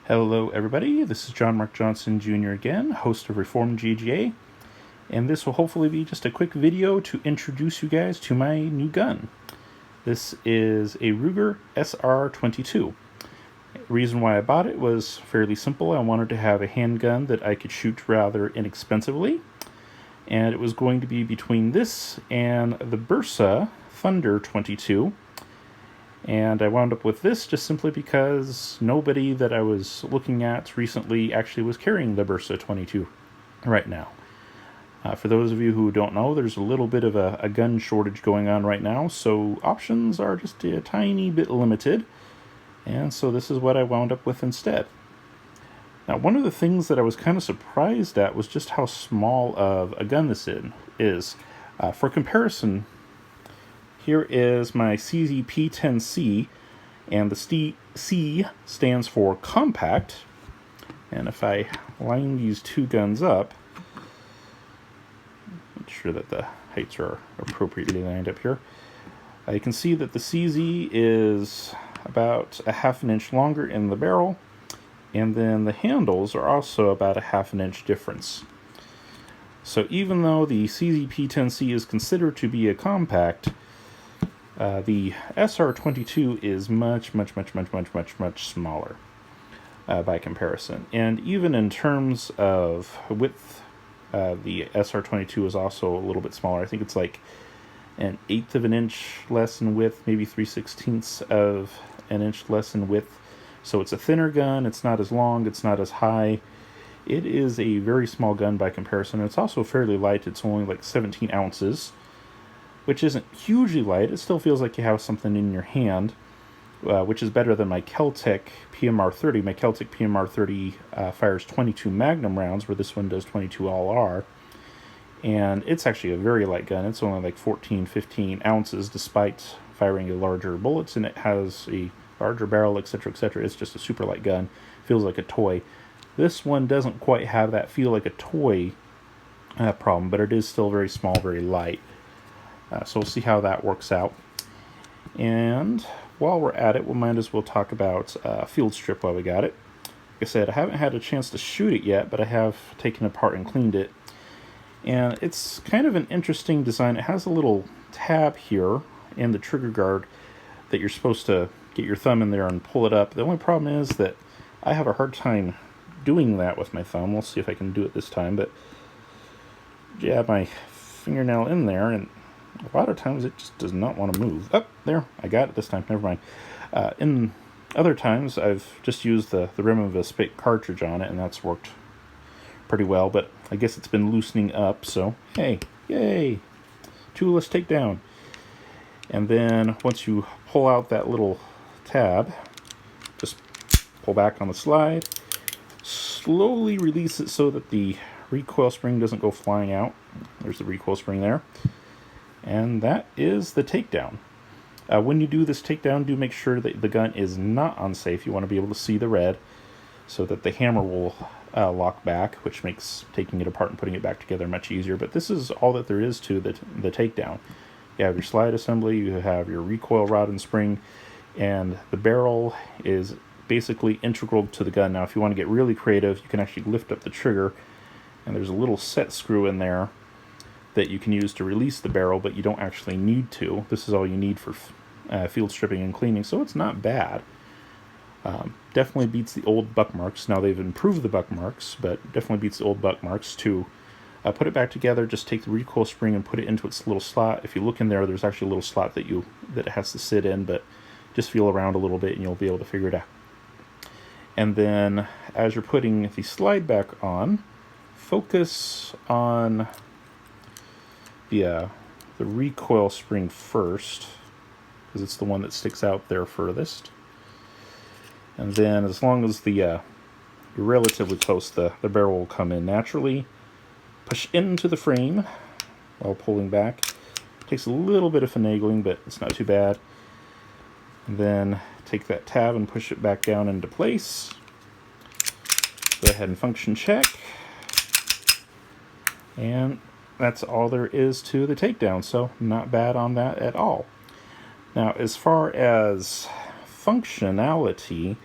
Hello everybody, this is John Mark Johnson Jr. again, host of Reformed GGA, and this will hopefully be just a quick video to introduce you guys to my new gun. This is a Ruger SR22. The reason why I bought it was fairly simple. I wanted to have a handgun that I could shoot rather inexpensively, and it was going to be between this and the Bersa Thunder 22. And I wound up with this just simply because nobody that I was looking at recently actually was carrying the Bersa 22 right now. For those of you who don't know, there's a little bit of a gun shortage going on right now, so options are just a tiny bit limited. And so this is what I wound up with instead. Now, one of the things that I was kind of surprised at was just how small of a gun this is. For comparison, here is my CZP-10C, and the C stands for compact. And if I line these two guns up, make sure that the heights are appropriately lined up here, you can see that the CZ is about a ½ inch longer in the barrel, and then the handles are also about a ½ inch difference. So even though the CZP-10C is considered to be a compact, the SR22 is much smaller by comparison. And even in terms of width, the SR22 is also a little bit smaller. I think it's like an 1/8 of an inch less in width, maybe 3/16 of an inch less in width. So it's a thinner gun, it's not as long, it's not as high. It is a very small gun by comparison. It's also fairly light. It's only like 17 ounces. Which isn't hugely light. It still feels like you have something in your hand, which is better than my Keltec PMR30. My Keltec PMR30 fires 22 Magnum rounds, where this one does 22 LR. And it's actually a very light gun. It's only like 14-15 ounces, despite firing a larger bullets, and it has a larger barrel, etc., etc. It's just a super light gun. Feels like a toy. This one doesn't quite have that feel like a toy problem, but it is still very small, very light. So we'll see how that works out. And while we're at it, we might as well talk about field strip while we got it. Like I said, I haven't had a chance to shoot it yet, but I have taken it apart and cleaned it. And it's kind of an interesting design. It has a little tab here in the trigger guard that you're supposed to get your thumb in there and pull it up. The only problem is that I have a hard time doing that with my thumb. We'll see if I can do it this time. But jab my fingernail in there, and a lot of times it just does not want to move. Oh, there, I got it this time, never mind. In other times, I've just used the rim of a spit cartridge on it, and that's worked pretty well, but I guess it's been loosening up, so hey, yay! Toolless takedown. And then once you pull out that little tab, just pull back on the slide, slowly release it so that the recoil spring doesn't go flying out. There's the recoil spring there. And that is the takedown. When you do this takedown, do make sure that the gun is not unsafe. You want to be able to see the red so that the hammer will lock back, which makes taking it apart and putting it back together much easier. But this is all that there is to the takedown. You have your slide assembly, you have your recoil rod and spring, and the barrel is basically integral to the gun. Now, if you want to get really creative, you can actually lift up the trigger, and there's a little set screw in there that you can use to release the barrel, but you don't actually need to. This is all you need for field stripping and cleaning, so it's not bad. Definitely beats the old buck marks. Now they've improved the buck marks, but definitely beats the old buck marks. To put it back together, just take the recoil spring and put it into its little slot. If you look in there, there's actually a little slot that it has to sit in, but just feel around a little bit and you'll be able to figure it out. And then as you're putting the slide back on, focus on the recoil spring first, because it's the one that sticks out there furthest. And then as long as you're relatively close, the barrel will come in naturally. Push into the frame while pulling back. Takes a little bit of finagling, but it's not too bad. And then take that tab and push it back down into place. Go ahead and function check. And that's all there is to the takedown, so not bad on that at all. Now, as far as functionality,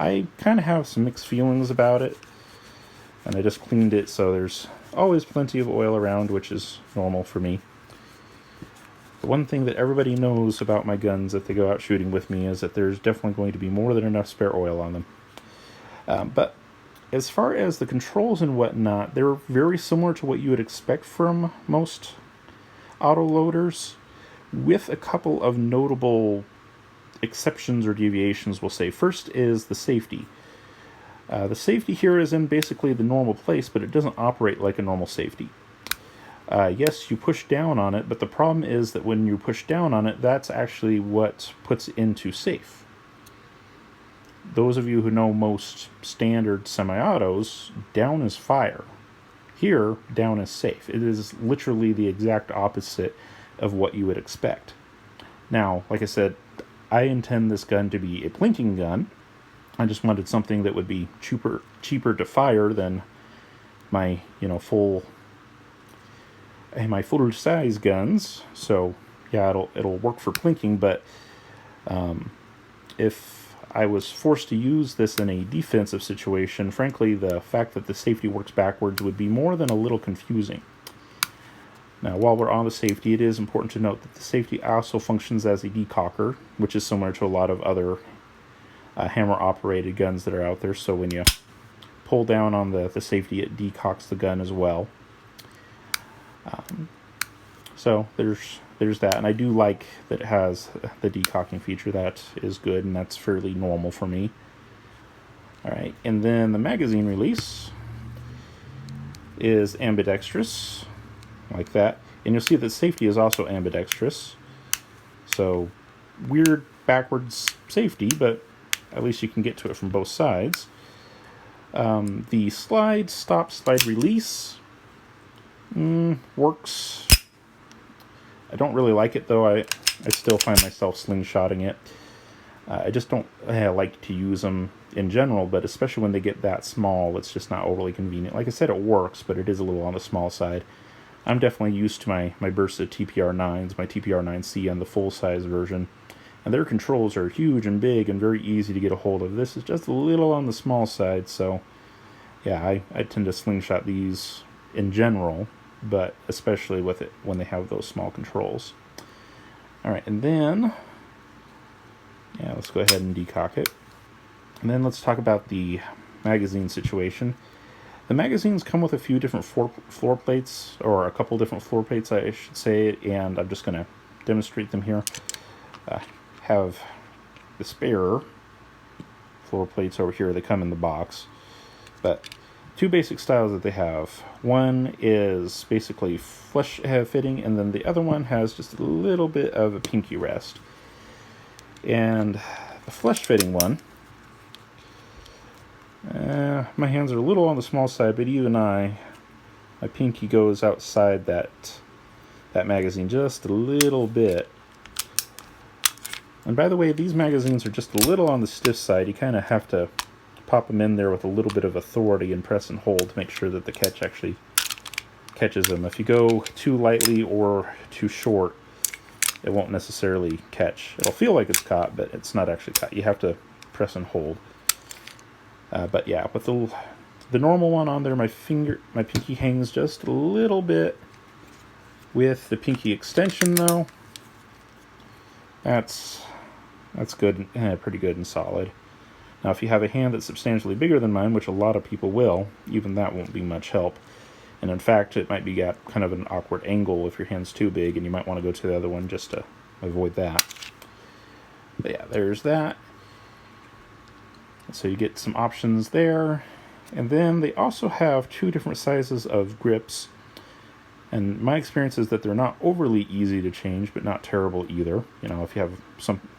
I kind of have some mixed feelings about it, and I just cleaned it, so there's always plenty of oil around, which is normal for me. The one thing that everybody knows about my guns if they go out shooting with me is that there's definitely going to be more than enough spare oil on them. But as far as the controls and whatnot, they're very similar to what you would expect from most autoloaders, with a couple of notable exceptions or deviations, we'll say. First is the safety. The safety here is in basically the normal place, but it doesn't operate like a normal safety. Yes, you push down on it, but the problem is that when you push down on it, that's actually what puts it into safe. Those of you who know most standard semi-autos, down is fire. Here, down is safe. It is literally the exact opposite of what you would expect. Now, like I said, I intend this gun to be a plinking gun. I just wanted something that would be cheaper to fire than my, full size guns. So yeah, it'll work for plinking, but if I was forced to use this in a defensive situation, frankly, the fact that the safety works backwards would be more than a little confusing. Now, while we're on the safety, it is important to note that the safety also functions as a decocker, which is similar to a lot of other hammer-operated guns that are out there. So when you pull down on the safety, it decocks the gun as well. So there's that, and I do like that it has the decocking feature. That is good, and that's fairly normal for me. Alright, and then the magazine release is ambidextrous, like that. And you'll see that safety is also ambidextrous. So, weird backwards safety, but at least you can get to it from both sides. The stop, slide, release works. I don't really like it, though. I still find myself slingshotting it. I just don't like to use them in general, but especially when they get that small, it's just not overly convenient. Like I said, it works, but it is a little on the small side. I'm definitely used to my Bursa TPR9s, my TPR9C, and the full-size version. And their controls are huge and big and very easy to get a hold of. This is just a little on the small side, so yeah, I tend to slingshot these in general, but especially with it when they have those small controls. Alright, and then, yeah, let's go ahead and decock it. And then let's talk about the magazine situation. The magazines come with a few different floor plates, or a couple different floor plates, I should say, and I'm just going to demonstrate them here. Have the spare floor plates over here. They come in the box. But two basic styles that they have. One is basically flush fitting, and then the other one has just a little bit of a pinky rest. And the flush fitting one, my hands are a little on the small side, but even my pinky goes outside that magazine just a little bit. And by the way, these magazines are just a little on the stiff side. You kind of have to pop them in there with a little bit of authority and press and hold to make sure that the catch actually catches them. If you go too lightly or too short, it won't necessarily catch. It'll feel like it's caught, but it's not actually caught. You have to press and hold. But yeah, with the normal one on there, my pinky hangs just a little bit. With the pinky extension, though, that's good, pretty good and solid. Now, if you have a hand that's substantially bigger than mine, which a lot of people will, even that won't be much help. And in fact, it might be at kind of an awkward angle if your hand's too big, and you might want to go to the other one just to avoid that. But yeah, there's that. So you get some options there. And then they also have two different sizes of grips. And my experience is that they're not overly easy to change, but not terrible either. You know, if you have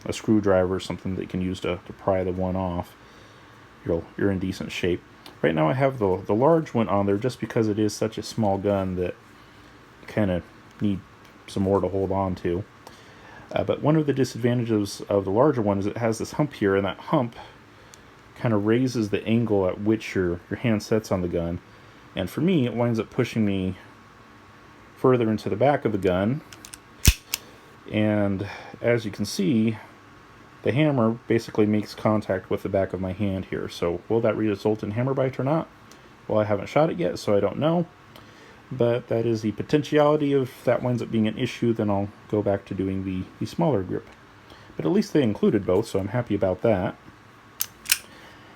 a screwdriver or something that you can use to pry the one off, you're in decent shape. Right now I have the large one on there just because it is such a small gun that I kind of need some more to hold on to. But one of the disadvantages of the larger one is it has this hump here, and that hump kind of raises the angle at which your hand sets on the gun. And for me, it winds up pushing me further into the back of the gun. And as you can see, the hammer basically makes contact with the back of my hand here. So will that result in hammer bite or not? Well, I haven't shot it yet, so I don't know. But that is the potentiality. If that winds up being an issue, then I'll go back to doing the smaller grip. But at least they included both, so I'm happy about that.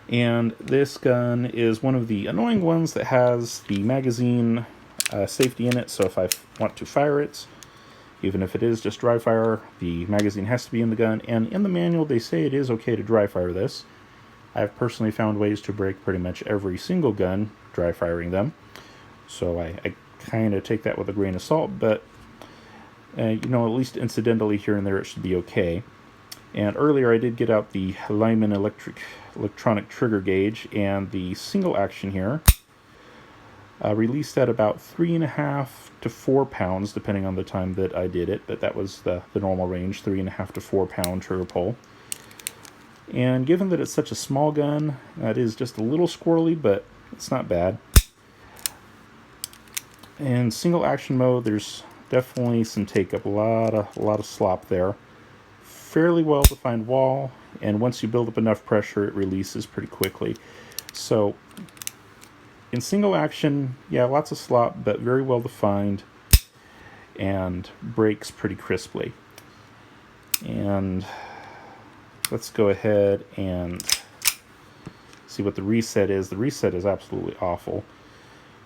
And this gun is one of the annoying ones that has the magazine safety in it, so if I want to fire it, even if it is just dry fire, the magazine has to be in the gun. And in the manual, they say it is okay to dry fire this. I've personally found ways to break pretty much every single gun dry firing them, so I kind of take that with a grain of salt, but at least incidentally here and there it should be okay. And earlier I did get out the Lyman electronic trigger gauge, and the single action here released at about 3.5 to 4 pounds, depending on the time that I did it, but that was the normal range, 3.5 to 4 pound trigger pull. And given that it's such a small gun, that is just a little squirrely, but it's not bad. In single action mode, there's definitely some take-up, a lot of slop there. Fairly well-defined wall, and once you build up enough pressure, it releases pretty quickly. So in single action, yeah, lots of slop, but very well-defined, and breaks pretty crisply. And let's go ahead and see what the reset is. The reset is absolutely awful.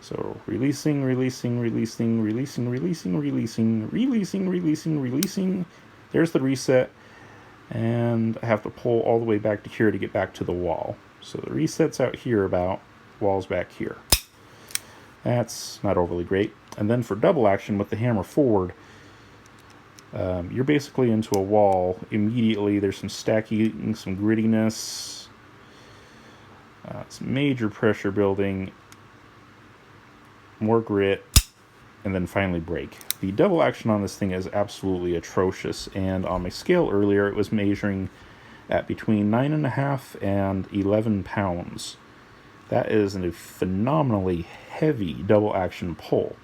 So releasing, releasing, releasing, releasing, releasing, releasing, releasing, releasing, releasing. There's the reset. And I have to pull all the way back to here to get back to the wall. So the reset's out here about, wall's back here. That's not overly great. And then for double action with the hammer forward, you're basically into a wall immediately. There's some stacking, some grittiness, some major pressure building, more grit, and then finally break. The double action on this thing is absolutely atrocious, and on my scale earlier it was measuring at between 9.5 and 11 pounds. That is a phenomenally heavy double action pull.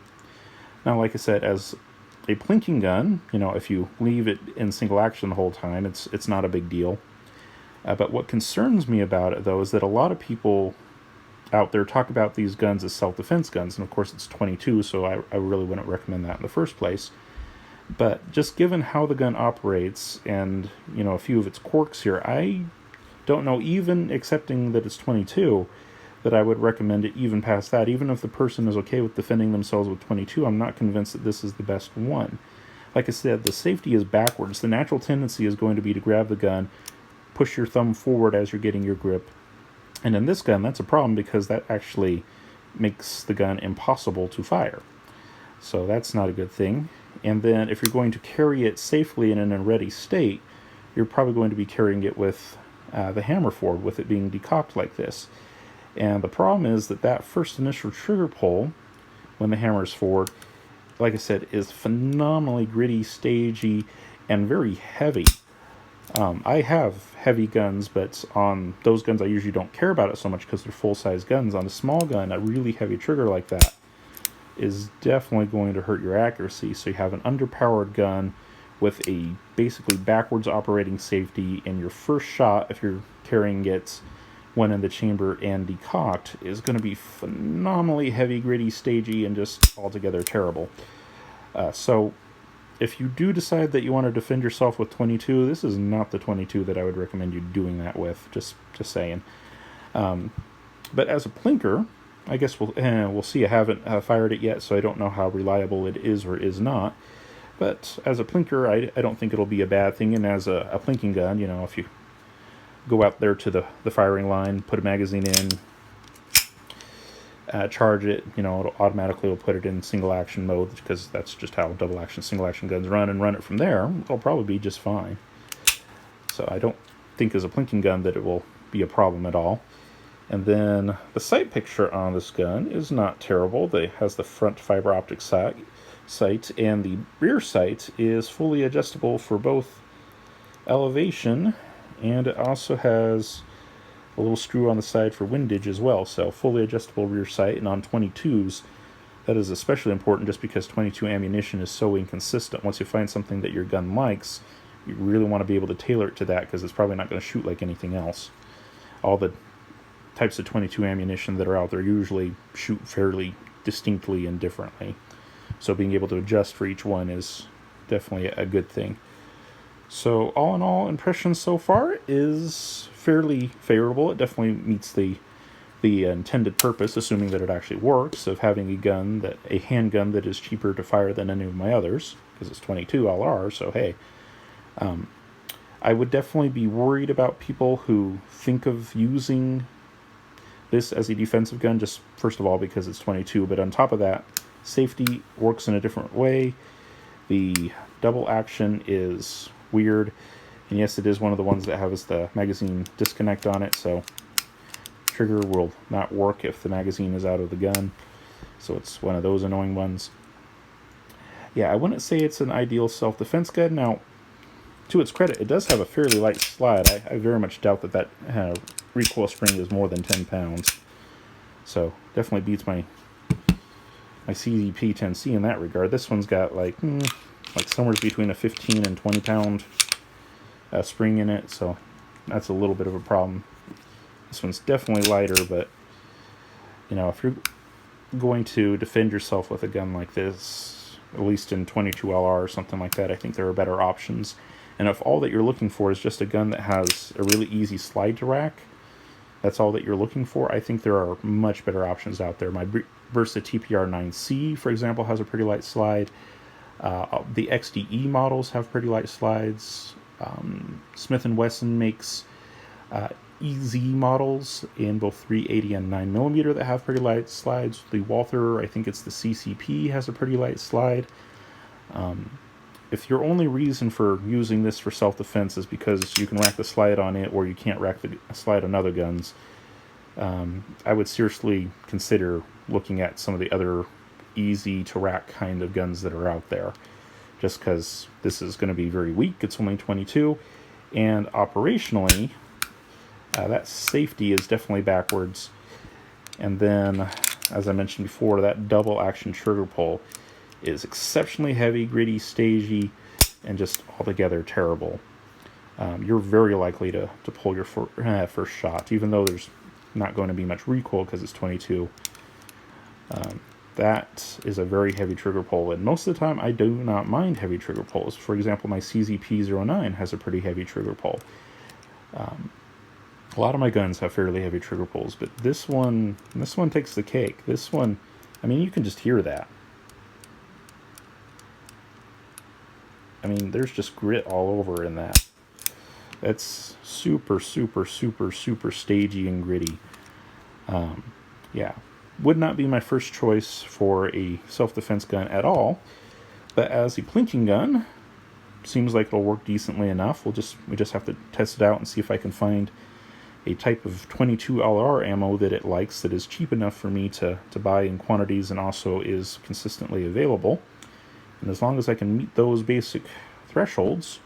Now, like I said, as a plinking gun, if you leave it in single action the whole time, it's not a big deal. But what concerns me about it, though, is that a lot of people out there talk about these guns as self-defense guns, and of course it's 22, so I really wouldn't recommend that in the first place. But just given how the gun operates and a few of its quirks here, I don't know, even accepting that it's 22, that I would recommend it even past that. Even if the person is okay with defending themselves with 22, I'm not convinced that this is the best one. Like I said, the safety is backwards. The natural tendency is going to be to grab the gun, push your thumb forward as you're getting your grip. And in this gun, that's a problem because that actually makes the gun impossible to fire. So that's not a good thing. And then if you're going to carry it safely and in a ready state, you're probably going to be carrying it with the hammer forward, with it being decocked like this. And the problem is that first initial trigger pull, when the hammer is forward, like I said, is phenomenally gritty, stagey, and very heavy. I have heavy guns, but on those guns I usually don't care about it so much because they're full-size guns. On a small gun, a really heavy trigger like that is definitely going to hurt your accuracy. So you have an underpowered gun with a basically backwards operating safety, and your first shot, if you're carrying it when in the chamber and decocked, is going to be phenomenally heavy, gritty, stagey, and just altogether terrible. So if you do decide that you want to defend yourself with 22, this is not the 22 that I would recommend you doing that with, just saying. But as a plinker, I guess we'll see. I haven't fired it yet, so I don't know how reliable it is or is not. But as a plinker, I don't think it'll be a bad thing. And as a plinking gun, if you go out there to the firing line, put a magazine in, charge it, it'll automatically put it in single action mode, because that's just how double action, single action guns run, and run it from there. It'll probably be just fine. So I don't think as a plinking gun that it will be a problem at all. And then the sight picture on this gun is not terrible. It has the front fiber optic sight, and the rear sight is fully adjustable for both elevation, and it also has a little screw on the side for windage as well. So fully adjustable rear sight, and on 22s that is especially important just because 22 ammunition is so inconsistent. Once you find something that your gun likes, you really want to be able to tailor it to that, because it's probably not going to shoot like anything else. All the types of 22 ammunition that are out there usually shoot fairly distinctly and differently. So being able to adjust for each one is definitely a good thing. So all in all, impressions so far is fairly favorable. It definitely meets the intended purpose, assuming that it actually works, of having a handgun that is cheaper to fire than any of my others, because it's 22 LR, so hey. I would definitely be worried about people who think of using this as a defensive gun, just first of all because it's 22, but on top of that, safety works in a different way. The double action is weird, and yes, it is one of the ones that has the magazine disconnect on it, so trigger will not work if the magazine is out of the gun, so it's one of those annoying ones. Yeah, I wouldn't say it's an ideal self-defense gun. Now, to its credit, it does have a fairly light slide. I very much doubt that recoil spring is more than 10 pounds, so definitely beats my CZP-10C in that regard. This one's got like somewhere between a 15 and 20 pound spring in it, so that's a little bit of a problem. This one's definitely lighter, but you know, if you're going to defend yourself with a gun like this, at least in 22 LR or something like that, I think there are better options. And if all that you're looking for is just a gun that has a really easy slide to rack, that's all that you're looking for, I think there are much better options out there. My Versa TPR-9C, for example, has a pretty light slide. The XDE models have pretty light slides. Smith & Wesson makes EZ models in both 380 and 9mm that have pretty light slides. The Walther, I think it's the CCP, has a pretty light slide. If your only reason for using this for self-defense is because you can rack the slide on it or you can't rack the slide on other guns, I would seriously consider looking at some of the other easy to rack kind of guns that are out there, just because this is going to be very weak. It's only 22, and operationally that safety is definitely backwards. And then, as I mentioned before, that double action trigger pull is exceptionally heavy, gritty, stagey, and just altogether terrible. You're very likely to pull your first shot, even though there's not going to be much recoil because it's 22. That is a very heavy trigger pull, and most of the time I do not mind heavy trigger pulls. For example, my CZP-09 has a pretty heavy trigger pull. A lot of my guns have fairly heavy trigger pulls, but this one takes the cake. This one, I mean, you can just hear that. I mean, there's just grit all over in that. That's super, super, super, super stagey and gritty. Yeah, would not be my first choice for a self-defense gun at all, but as a plinking gun, seems like it'll work decently enough. We just have to test it out and see if I can find a type of 22 LR ammo that it likes that is cheap enough for me to buy in quantities and also is consistently available. And as long as I can meet those basic thresholds,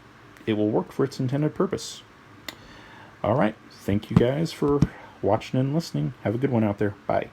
it will work for its intended purpose. Alright, thank you guys for watching and listening. Have a good one out there. Bye.